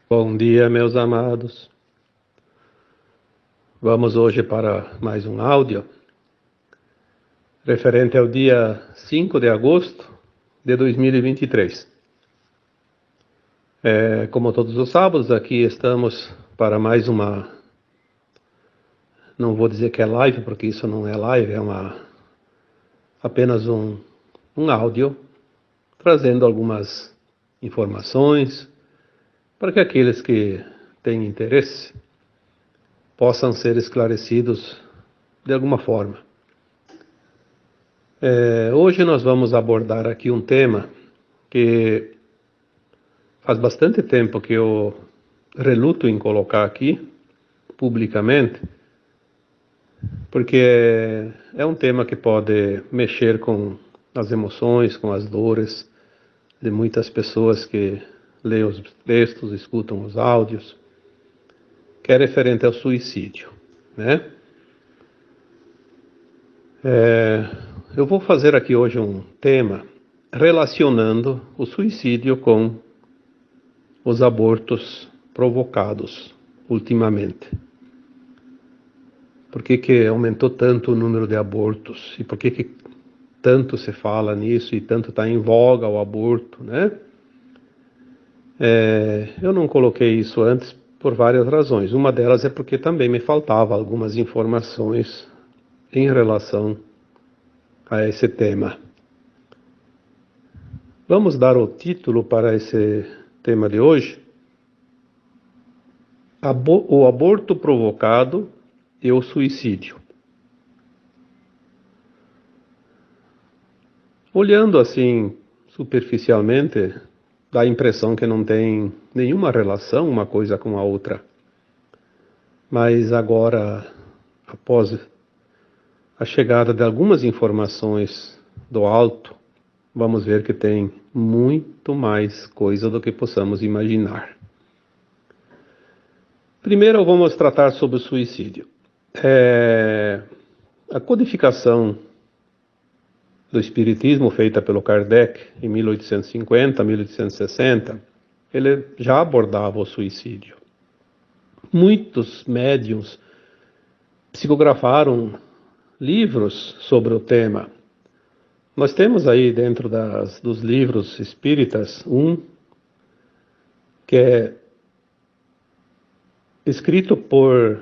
Bom dia, meus amados. Vamos hoje para mais um áudio referente ao dia 5 de agosto de 2023. Como todos os sábados, aqui estamos para mais uma... Não vou dizer que é live, porque isso não é live, é apenas um áudio, trazendo algumas informações para que aqueles que têm interesse possam ser esclarecidos de alguma forma. Hoje nós vamos abordar aqui um tema que faz bastante tempo que eu reluto em colocar aqui publicamente, porque é um tema que pode mexer com as emoções, com as dores de muitas pessoas que leem os textos, escutam os áudios, que é referente ao suicídio, né? Eu vou fazer aqui hoje um tema relacionando o suicídio com os abortos provocados ultimamente. Por que aumentou tanto o número de abortos? E por que tanto se fala nisso e tanto está em voga o aborto, né? Eu não coloquei isso antes por várias razões. Uma delas é porque também me faltava algumas informações em relação a esse tema. Vamos dar o título para esse tema de hoje: o aborto provocado e o suicídio. Olhando assim superficialmente, dá a impressão que não tem nenhuma relação uma coisa com a outra. Mas agora, após a chegada de algumas informações do alto, vamos ver que tem muito mais coisa do que possamos imaginar. Primeiro vamos tratar sobre o suicídio. A codificação do Espiritismo, feita pelo Kardec em 1850, 1860, ele já abordava o suicídio. Muitos médiuns psicografaram livros sobre o tema. Nós temos aí dentro dos livros espíritas um que é escrito por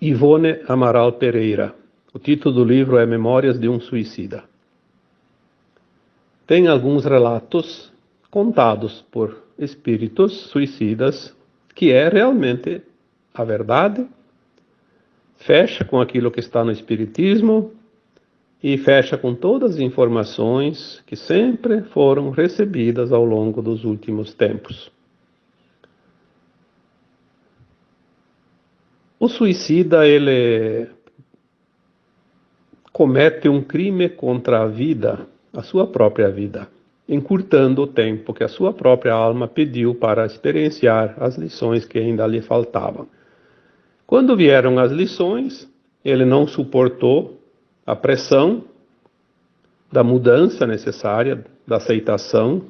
Ivone Amaral Pereira. O título do livro é Memórias de um Suicida. Tem alguns relatos contados por espíritos suicidas que é realmente a verdade, fecha com aquilo que está no Espiritismo e fecha com todas as informações que sempre foram recebidas ao longo dos últimos tempos. O suicida, ele comete um crime contra a vida, a sua própria vida, encurtando o tempo que a sua própria alma pediu para experienciar as lições que ainda lhe faltavam. Quando vieram as lições, ele não suportou a pressão da mudança necessária, da aceitação,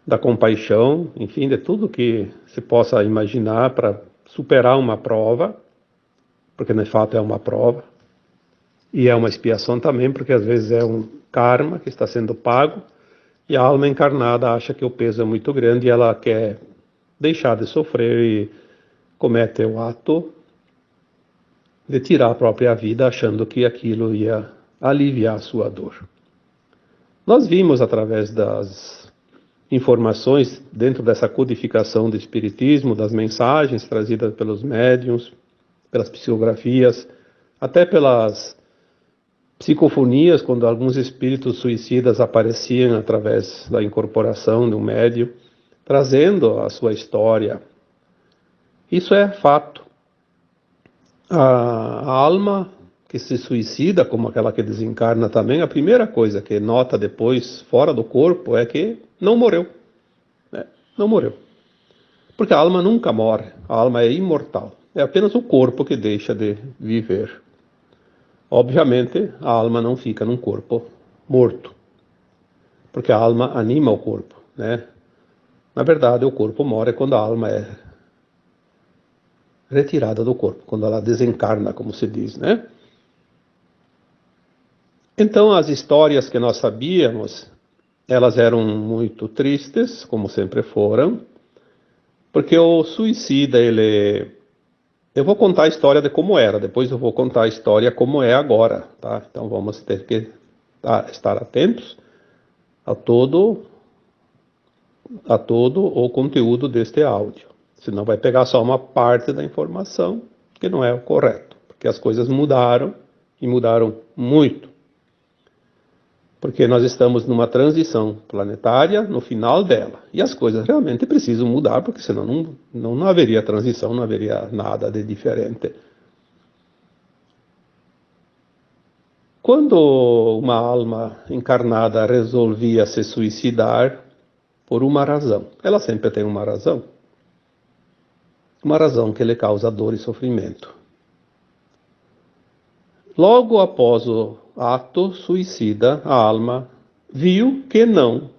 da compaixão, enfim, de tudo que se possa imaginar para superar uma prova, porque de fato é uma prova, e é uma expiação também, porque às vezes é um karma que está sendo pago, e a alma encarnada acha que o peso é muito grande e ela quer deixar de sofrer e comete o ato de tirar a própria vida, achando que aquilo ia aliviar a sua dor. Nós vimos através das informações dentro dessa codificação do Espiritismo, das mensagens trazidas pelos médiuns, pelas psicografias, até pelas psicofonias, quando alguns espíritos suicidas apareciam através da incorporação de um médium, trazendo a sua história. Isso é fato. A alma que se suicida, como aquela que desencarna também, a primeira coisa que nota depois, fora do corpo, é que não morreu. Não morreu. Porque a alma nunca morre, a alma é imortal. É apenas o corpo que deixa de viver. Obviamente, a alma não fica num corpo morto, porque a alma anima o corpo, né? Na verdade, o corpo morre quando a alma é retirada do corpo, quando ela desencarna, como se diz, né? Então, as histórias que nós sabíamos, elas eram muito tristes, como sempre foram, porque o suicida, ele... Eu vou contar a história de como era, depois eu vou contar a história como é agora, tá? Então vamos ter que estar atentos a todo o conteúdo deste áudio. Senão vai pegar só uma parte da informação que não é o correto, porque as coisas mudaram e mudaram muito. Porque nós estamos numa transição planetária no final dela. E as coisas realmente precisam mudar, porque senão não haveria transição, não haveria nada de diferente. Quando uma alma encarnada resolvia se suicidar, por uma razão, ela sempre tem uma razão que lhe causa dor e sofrimento. Logo após o ato suicida, a alma viu que não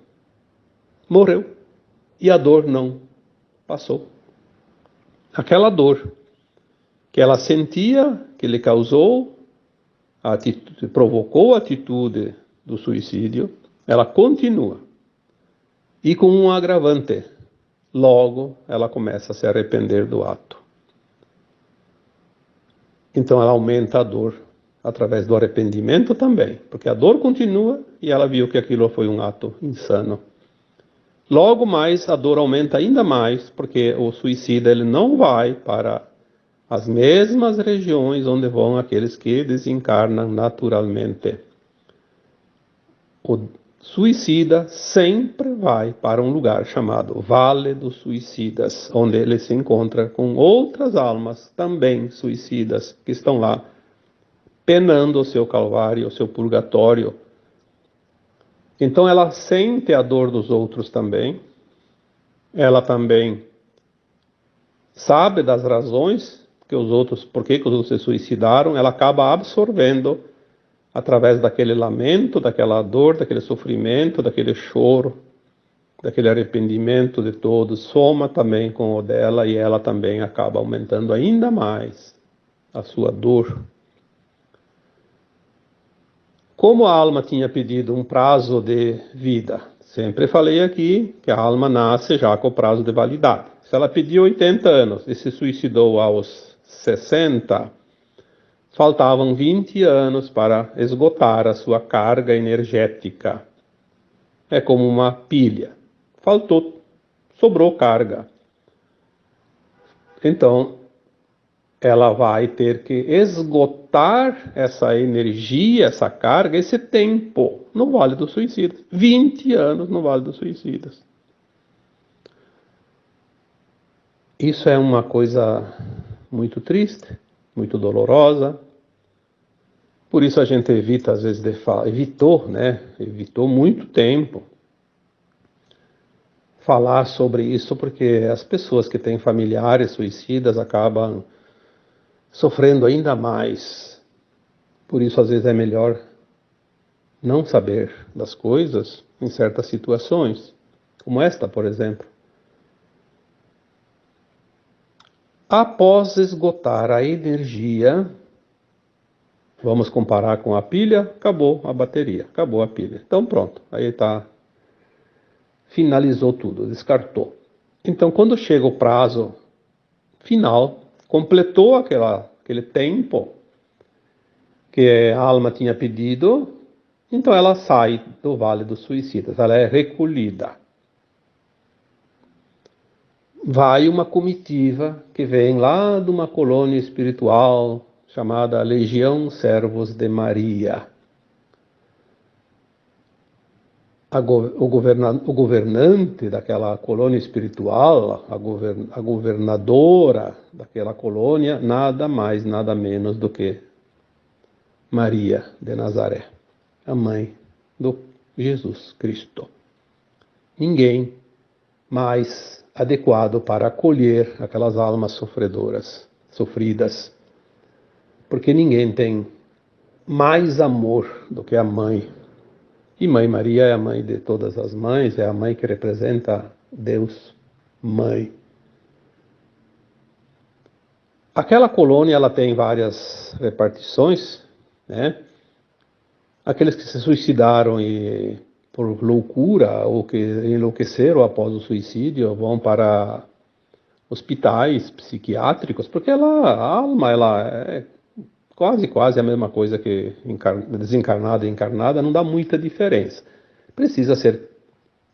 morreu e a dor não passou. Aquela dor que ela sentia, que lhe causou, provocou a atitude do suicídio, ela continua. E com um agravante, logo ela começa a se arrepender do ato. Então ela aumenta a dor através do arrependimento também, porque a dor continua e ela viu que aquilo foi um ato insano. Logo mais a dor aumenta ainda mais, porque o suicida ele não vai para as mesmas regiões onde vão aqueles que desencarnam naturalmente. O suicida sempre vai para um lugar chamado Vale dos Suicidas, onde ele se encontra com outras almas também suicidas que estão lá penando o seu calvário, o seu purgatório. Então ela sente a dor dos outros também, ela também sabe das razões que os outros, por que os outros se suicidaram, ela acaba absorvendo através daquele lamento, daquela dor, daquele sofrimento, daquele choro, daquele arrependimento de todos, soma também com o dela e ela também acaba aumentando ainda mais a sua dor. Como a alma tinha pedido um prazo de vida, sempre falei aqui que a alma nasce já com o prazo de validade. Se ela pediu 80 anos e se suicidou aos 60, faltavam 20 anos para esgotar a sua carga energética. É como uma pilha. Sobrou carga. Então, ela vai ter que esgotar essa energia, essa carga, esse tempo no Vale dos Suicidas. 20 anos no Vale dos Suicidas. Isso é uma coisa muito triste, muito dolorosa. Por isso a gente evita, às vezes, evitou muito tempo falar sobre isso, porque as pessoas que têm familiares suicidas acabam sofrendo ainda mais. Por isso, às vezes, é melhor não saber das coisas em certas situações, como esta, por exemplo. Após esgotar a energia, vamos comparar com a pilha, acabou a bateria, acabou a pilha. Então pronto, aí está, finalizou tudo, descartou. Então quando chega o prazo final, completou aquele tempo que a alma tinha pedido, então ela sai do Vale dos Suicidas, ela é recolhida. Vai uma comitiva que vem lá de uma colônia espiritual chamada Legião Servos de Maria. O governante daquela colônia espiritual, a governadora daquela colônia, nada mais, nada menos do que Maria de Nazaré, a mãe do Jesus Cristo. Ninguém mais adequado para acolher aquelas almas sofridas, porque ninguém tem mais amor do que a mãe. E Mãe Maria é a mãe de todas as mães, é a mãe que representa Deus Mãe. Aquela colônia ela tem várias repartições, né? Aqueles que se suicidaram por loucura ou que enlouqueceram após o suicídio vão para hospitais psiquiátricos, porque a alma ela é quase a mesma coisa que desencarnada e encarnada, não dá muita diferença. Precisa ser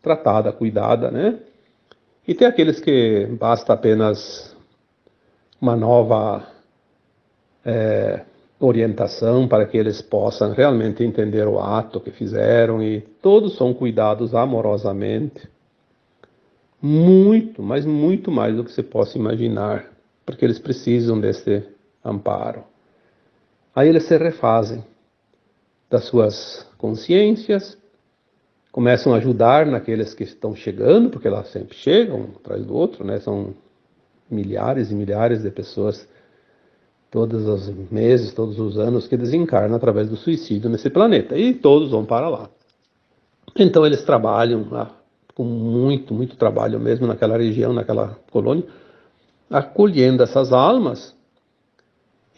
tratada, cuidada, né? E tem aqueles que basta apenas uma nova orientação para que eles possam realmente entender o ato que fizeram e todos são cuidados amorosamente, muito, mas muito mais do que você possa imaginar, porque eles precisam desse amparo. Aí eles se refazem das suas consciências, começam a ajudar naqueles que estão chegando, porque elas sempre chegam um atrás do outro, né? São milhares e milhares de pessoas todos os meses, todos os anos que desencarnam através do suicídio nesse planeta, e todos vão para lá. Então eles trabalham com muito trabalho mesmo naquela região, naquela colônia, acolhendo essas almas.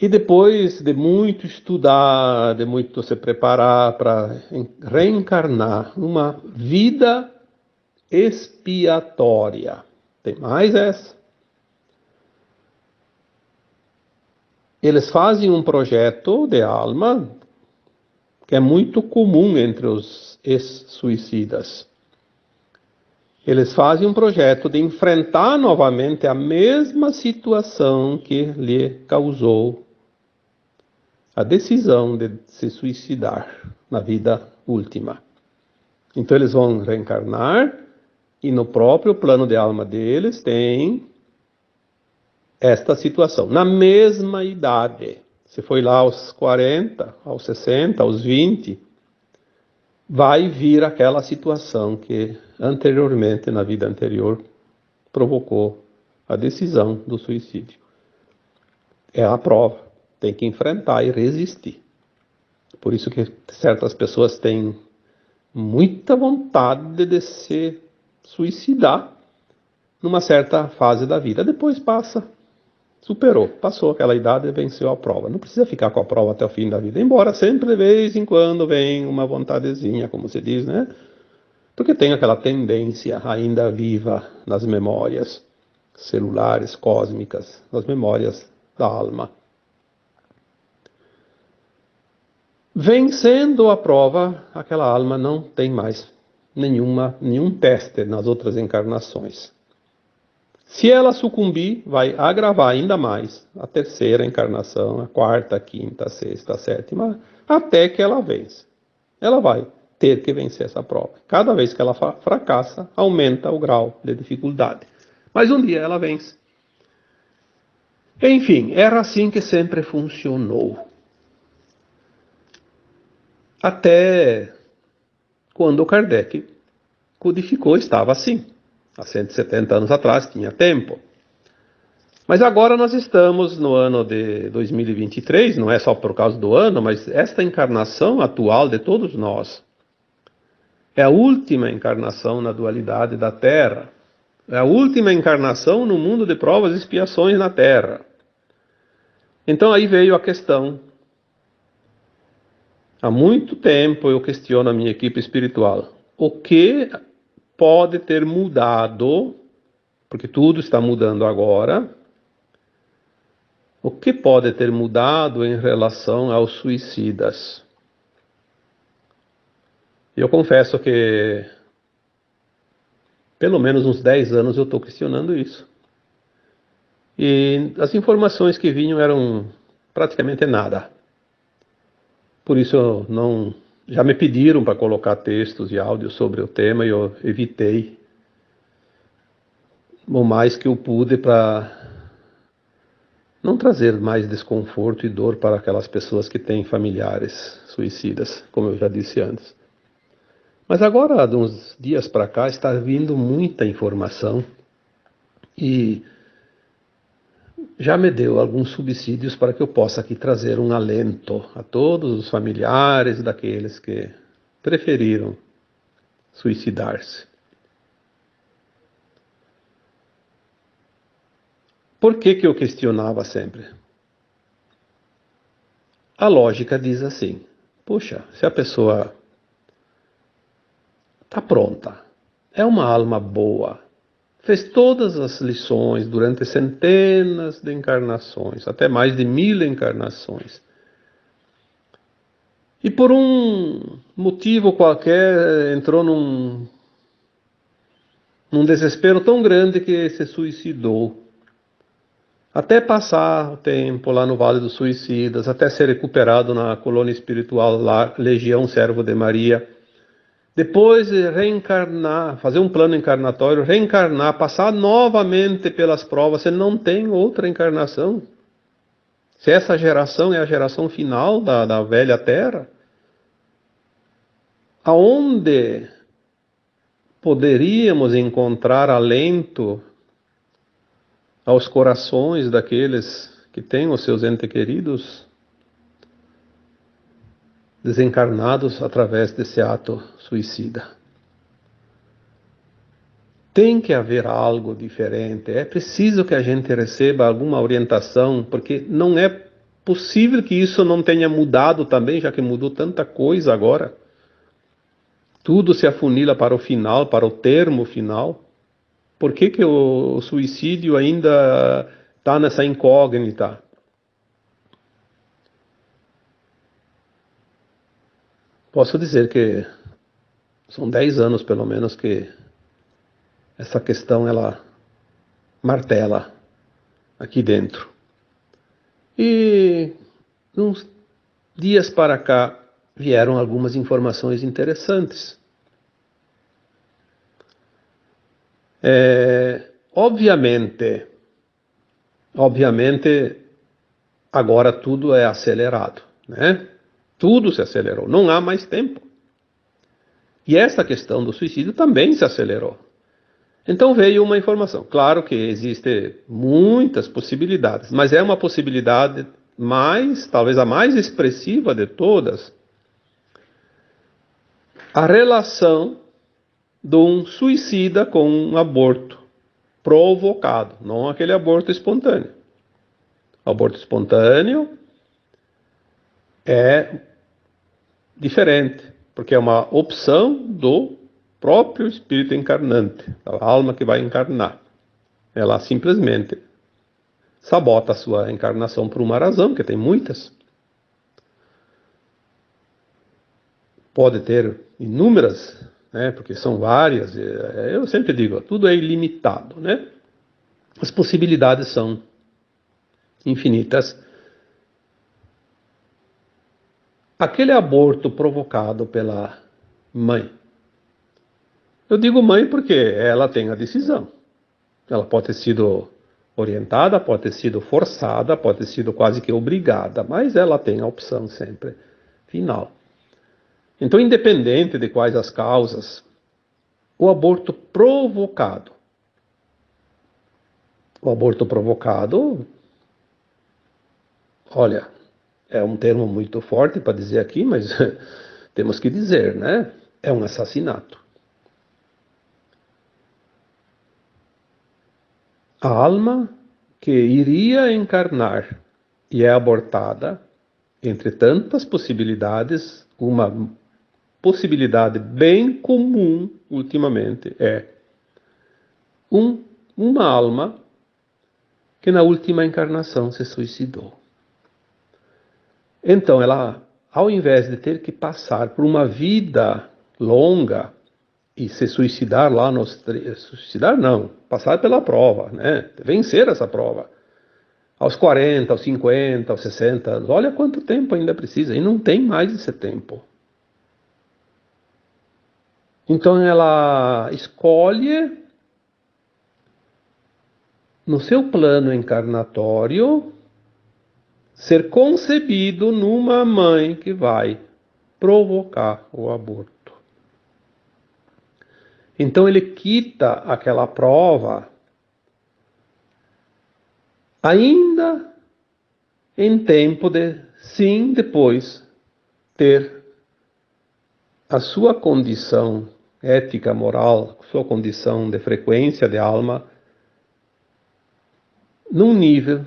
E depois de muito estudar, de muito se preparar para reencarnar numa vida expiatória. Tem mais essa. Eles fazem um projeto de alma que é muito comum entre os ex-suicidas. Eles fazem um projeto de enfrentar novamente a mesma situação que lhe causou a decisão de se suicidar na vida última. Então eles vão reencarnar e no próprio plano de alma deles tem esta situação. Na mesma idade, se foi lá aos 40, aos 60, aos 20, vai vir aquela situação que anteriormente, na vida anterior, provocou a decisão do suicídio. É a prova, tem que enfrentar e resistir. Por isso que certas pessoas têm muita vontade de se suicidar numa certa fase da vida. Depois passa, superou, passou aquela idade e venceu a prova. Não precisa ficar com a prova até o fim da vida, embora sempre de vez em quando vem uma vontadezinha, como se diz, né? Porque tem aquela tendência ainda viva nas memórias celulares, cósmicas, nas memórias da alma. Vencendo a prova, aquela alma não tem mais nenhum teste nas outras encarnações. Se ela sucumbir, vai agravar ainda mais a terceira encarnação, a quarta, a quinta, a sexta, a sétima, até que ela vence. Ela vai ter que vencer essa prova. Cada vez que ela fracassa, aumenta o grau de dificuldade. Mas um dia ela vence. Enfim, era assim que sempre funcionou. Até quando Kardec codificou, estava assim. Há 170 anos atrás, tinha tempo. Mas agora nós estamos no ano de 2023, não é só por causa do ano, mas esta encarnação atual de todos nós é a última encarnação na dualidade da Terra. É a última encarnação no mundo de provas e expiações na Terra. Então aí veio a questão. Há muito tempo eu questiono a minha equipe espiritual. O que pode ter mudado, porque tudo está mudando agora, o que pode ter mudado em relação aos suicidas? Eu confesso que pelo menos uns 10 anos eu estou questionando isso. E as informações que vinham eram praticamente nada. Por isso já me pediram para colocar textos e áudios sobre o tema e eu evitei o mais que eu pude para não trazer mais desconforto e dor para aquelas pessoas que têm familiares suicidas, como eu já disse antes. Mas agora, de uns dias para cá, está vindo muita informação e já me deu alguns subsídios para que eu possa aqui trazer um alento a todos os familiares daqueles que preferiram suicidar-se. Por que eu questionava sempre? A lógica diz assim: puxa, se a pessoa está pronta, é uma alma boa, fez todas as lições durante centenas de encarnações, até mais de 1000 encarnações, e por um motivo qualquer entrou num desespero tão grande que se suicidou. Até passar o tempo lá no Vale dos Suicidas, até ser recuperado na colônia espiritual lá, Legião Servo de Maria. Depois reencarnar, fazer um plano encarnatório, reencarnar, passar novamente pelas provas, você não tem outra encarnação. Se essa geração é a geração final da velha Terra, aonde poderíamos encontrar alento aos corações daqueles que têm os seus entes queridos desencarnados através desse ato suicida? Tem que haver algo diferente. É preciso que a gente receba alguma orientação, porque não é possível que isso não tenha mudado também, já que mudou tanta coisa agora. Tudo se afunila para o final, para o termo final. Por que o suicídio ainda está nessa incógnita? Posso dizer que são 10 anos, pelo menos, que essa questão ela martela aqui dentro. E uns dias para cá vieram algumas informações interessantes. Obviamente, agora tudo é acelerado, né? Tudo se acelerou, não há mais tempo. E essa questão do suicídio também se acelerou. Então veio uma informação. Claro que existem muitas possibilidades, mas é uma possibilidade talvez a mais expressiva de todas, a relação de um suicida com um aborto provocado, não aquele aborto espontâneo. O aborto espontâneo é diferente, porque é uma opção do próprio espírito encarnante, a alma que vai encarnar. Ela simplesmente sabota a sua encarnação por uma razão, que tem muitas. Pode ter inúmeras, né, porque são várias. Eu sempre digo, tudo é ilimitado, né? As possibilidades são infinitas. Aquele aborto provocado pela mãe. Eu digo mãe porque ela tem a decisão. Ela pode ter sido orientada, pode ter sido forçada, pode ter sido quase que obrigada, mas ela tem a opção sempre final. Então, independente de quais as causas, o aborto provocado. O aborto provocado, olha, é um termo muito forte para dizer aqui, mas temos que dizer, né? É um assassinato. A alma que iria encarnar e é abortada, entre tantas possibilidades, uma possibilidade bem comum ultimamente é uma alma que na última encarnação se suicidou. Então ela, ao invés de ter que passar por uma vida longa e se suicidar lá suicidar não, passar pela prova, né? Vencer essa prova. Aos 40, aos 50, aos 60 anos, olha quanto tempo ainda precisa, e não tem mais esse tempo. Então ela escolhe, no seu plano encarnatório, ser concebido numa mãe que vai provocar o aborto. Então ele quita aquela prova ainda em tempo de, sim, depois ter a sua condição ética, moral, sua condição de frequência de alma num nível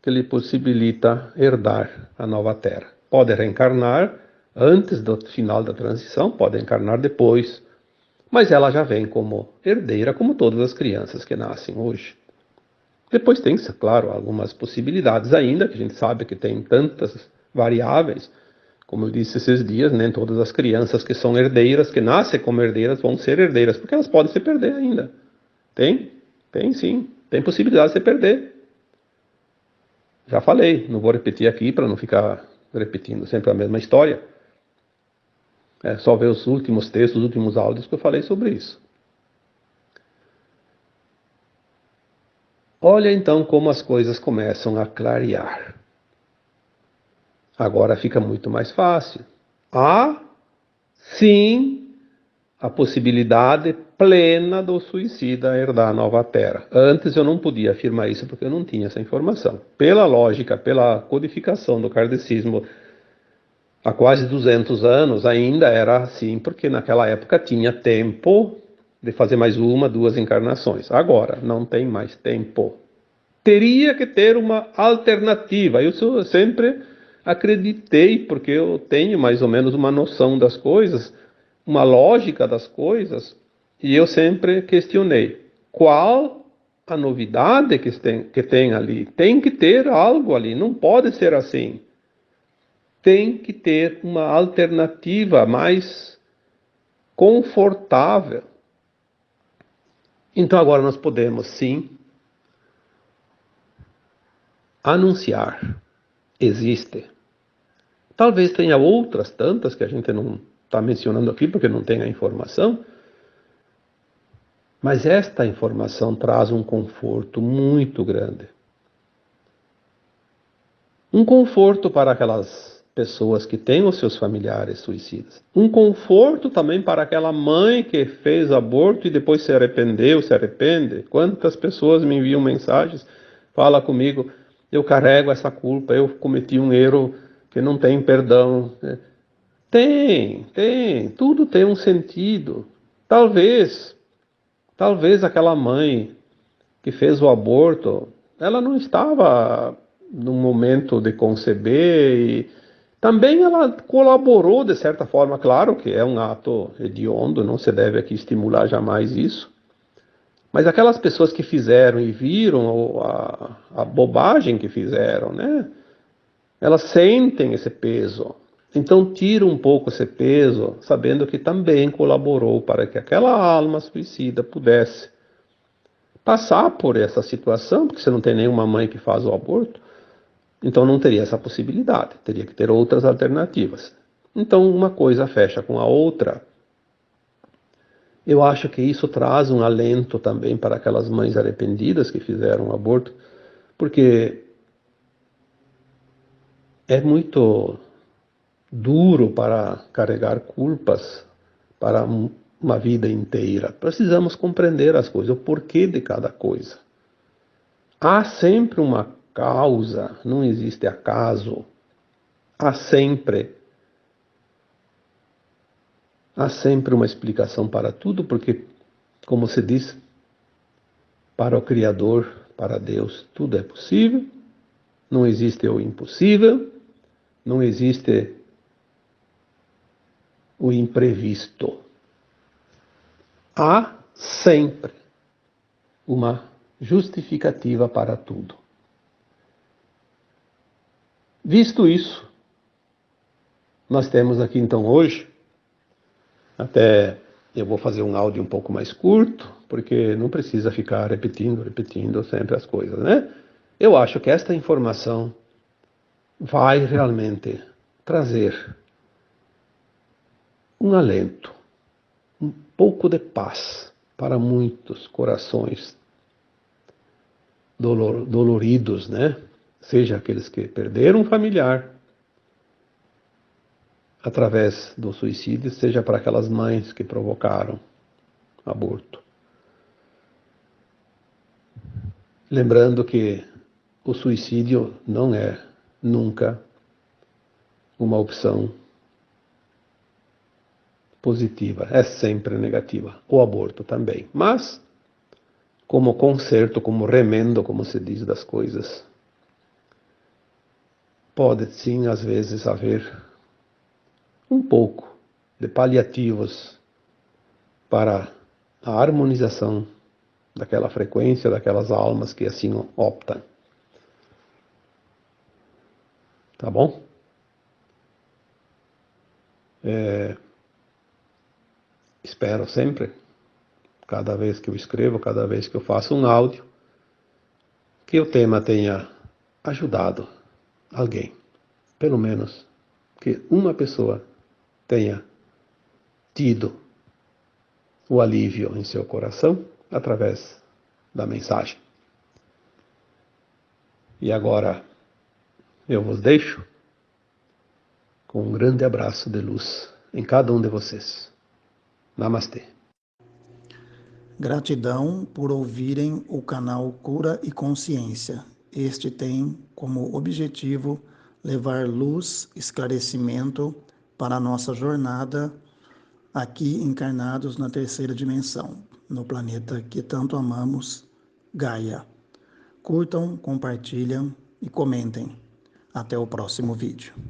que lhe possibilita herdar a nova Terra. Pode reencarnar antes do final da transição, pode encarnar depois, mas ela já vem como herdeira, como todas as crianças que nascem hoje. Depois tem, claro, algumas possibilidades ainda, que a gente sabe que tem tantas variáveis. Como eu disse esses dias, nem todas as crianças que são herdeiras, que nascem como herdeiras, vão ser herdeiras, porque elas podem se perder ainda. Tem sim, tem possibilidade de se perder. Já falei, não vou repetir aqui para não ficar repetindo sempre a mesma história. É só ver os últimos textos, os últimos áudios que eu falei sobre isso. Olha então como as coisas começam a clarear. Agora fica muito mais fácil. Há, sim, a possibilidade plena do suicida herdar a nova Terra. Antes eu não podia afirmar isso porque eu não tinha essa informação. Pela lógica, pela codificação do kardecismo, há quase 200 anos ainda era assim, porque naquela época tinha tempo de fazer mais uma, duas encarnações. Agora não tem mais tempo. Teria que ter uma alternativa. Eu sempre acreditei, porque eu tenho mais ou menos uma noção das coisas, uma lógica das coisas, e eu sempre questionei qual a novidade que tem ali. Tem que ter algo ali, não pode ser assim. Tem que ter uma alternativa mais confortável. Então agora nós podemos sim anunciar. Existe. Talvez tenha outras tantas que a gente não está mencionando aqui porque não tem a informação, mas esta informação traz um conforto muito grande. Um conforto para aquelas pessoas que têm os seus familiares suicidas. Um conforto também para aquela mãe que fez aborto e depois se arrependeu, se arrepende. Quantas pessoas me enviam mensagens, fala comigo, eu carrego essa culpa, eu cometi um erro que não tem perdão. Tudo tem um sentido. Talvez aquela mãe que fez o aborto, ela não estava no momento de conceber e também ela colaborou de certa forma, claro que é um ato hediondo, não se deve aqui estimular jamais isso, mas aquelas pessoas que fizeram e viram a bobagem que fizeram, né? Elas sentem esse peso. Então tira um pouco esse peso, sabendo que também colaborou para que aquela alma suicida pudesse passar por essa situação, porque você não tem nenhuma mãe que faz o aborto, então não teria essa possibilidade, teria que ter outras alternativas. Então uma coisa fecha com a outra. Eu acho que isso traz um alento também para aquelas mães arrependidas que fizeram o aborto, porque é muito duro para carregar culpas para uma vida inteira. Precisamos compreender as coisas, o porquê de cada coisa. Há sempre uma causa, não existe acaso. Há sempre uma explicação para tudo, porque, como se diz, para o Criador, para Deus, tudo é possível. Não existe o impossível, não existe o imprevisto. Há sempre uma justificativa para tudo. Visto isso, nós temos aqui então hoje, até eu vou fazer um áudio um pouco mais curto, porque não precisa ficar repetindo sempre as coisas, né? Eu acho que esta informação vai realmente trazer um alento, um pouco de paz para muitos corações doloridos, né? Seja aqueles que perderam um familiar através do suicídio, seja para aquelas mães que provocaram aborto. Lembrando que o suicídio não é nunca uma opção positiva, é sempre negativa. O aborto também. Mas como conserto, como remendo, como se diz, das coisas. Pode sim, às vezes, haver um pouco de paliativos para a harmonização daquela frequência, daquelas almas que assim optam. Tá bom? Espero sempre, cada vez que eu escrevo, cada vez que eu faço um áudio, que o tema tenha ajudado alguém. Pelo menos que uma pessoa tenha tido o alívio em seu coração através da mensagem. E agora eu vos deixo com um grande abraço de luz em cada um de vocês. Namastê. Gratidão por ouvirem o canal Cura e Consciência. Este tem como objetivo levar luz, esclarecimento para a nossa jornada aqui encarnados na terceira dimensão, no planeta que tanto amamos, Gaia. Curtam, compartilhem e comentem. Até o próximo vídeo.